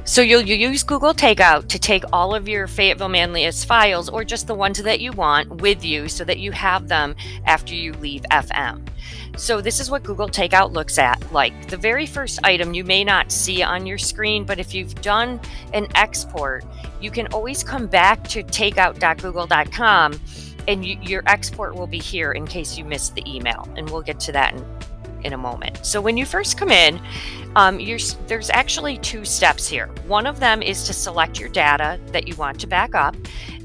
So you'll use Google Takeout to take all of your Fayetteville Manlius files, or just the ones that you want, with you so that you have them after you leave FM. So this is what Google Takeout looks at like. The very first item you may not see on your screen, but if you've done an export, you can always come back to takeout.google.com and your export will be here in case you missed the email. And we'll get to that in a moment. So when you first come in, there's actually two steps here. One of them is to select your data that you want to back up,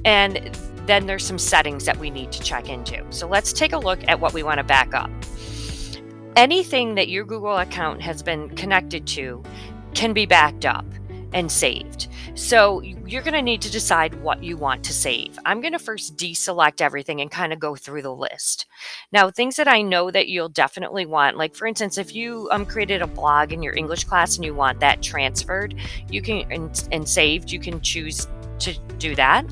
and then there's some settings that we need to check into. So let's take a look at what we want to back up. Anything that your Google account has been connected to can be backed up and saved. So you're going to need to decide what you want to save. I'm going to first deselect everything and kind of go through the list. Now, things that I know that you'll definitely want, like for instance, if you created a blog in your English class and you want that transferred, you can and saved, you can choose to do that.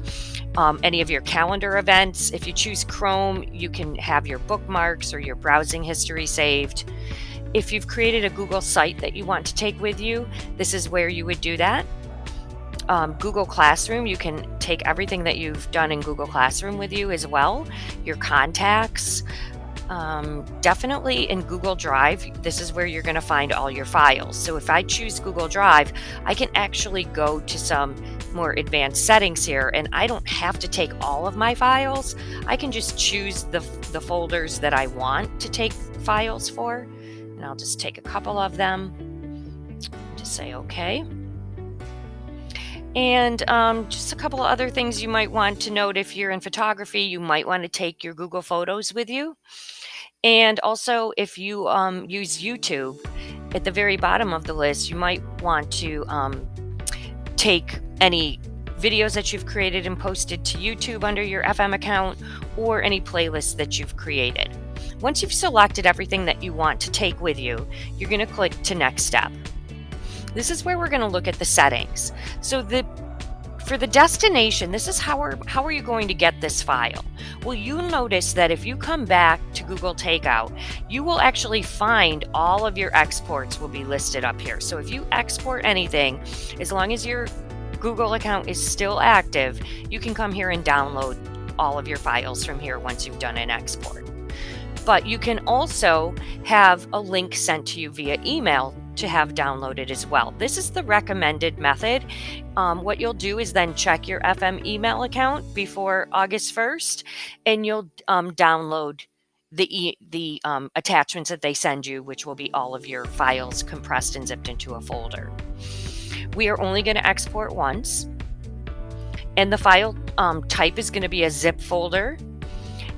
Any of your calendar events, if you choose Chrome, you can have your bookmarks or your browsing history saved. If you've created a Google site that you want to take with you, this is where you would do that. Google Classroom, you can take everything that you've done in Google Classroom with you as well. Your contacts, definitely in Google Drive, this is where you're going to find all your files. So if I choose Google Drive, I can actually go to some more advanced settings here, and I don't have to take all of my files. I can just choose the folders that I want to take files for, and I'll just take a couple of them. Just say okay. And just a couple of other things you might want to note. If you're in photography, you might want to take your Google Photos with you. And also, if you use YouTube, at the very bottom of the list, you might want to take any videos that you've created and posted to YouTube under your FM account, or any playlists that you've created. Once you've selected everything that you want to take with you, you're going to click to Next Step. This is where we're going to look at the settings. So for the destination, this is how are you going to get this file? Well, you'll notice that if you come back to Google Takeout, you will actually find all of your exports will be listed up here. So if you export anything, as long as your Google account is still active, you can come here and download all of your files from here once you've done an export. But you can also have a link sent to you via email to have downloaded as well. This is the recommended method. What you'll do is then check your FM email account before August 1st, and you'll download the attachments that they send you, which will be all of your files compressed and zipped into a folder. We are only going to export once, and the file type is going to be a zip folder.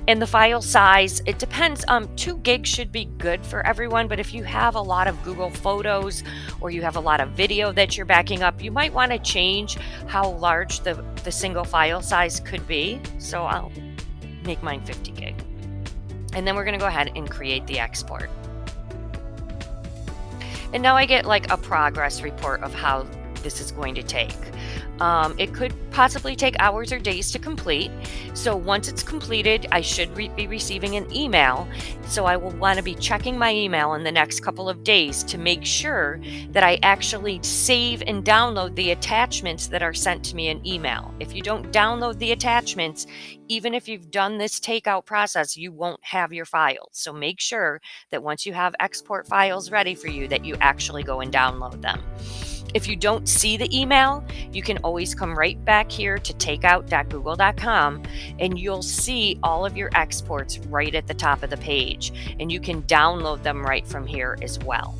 And the file size, it depends. 2 gigs should be good for everyone, but if you have a lot of Google Photos or you have a lot of video that you're backing up, you might want to change how large the single file size could be. So I'll make mine 50 gig. And then we're going to go ahead and create the export. And now I get like a progress report of how this is going to take. It could possibly take hours or days to complete. So once it's completed, I should be receiving an email. So I will want to be checking my email in the next couple of days to make sure that I actually save and download the attachments that are sent to me in email. If you don't download the attachments, even if you've done this takeout process, you won't have your files. So make sure that once you have export files ready for you, that you actually go and download them. If you don't see the email, you can always come right back here to takeout.google.com, and you'll see all of your exports right at the top of the page, and you can download them right from here as well.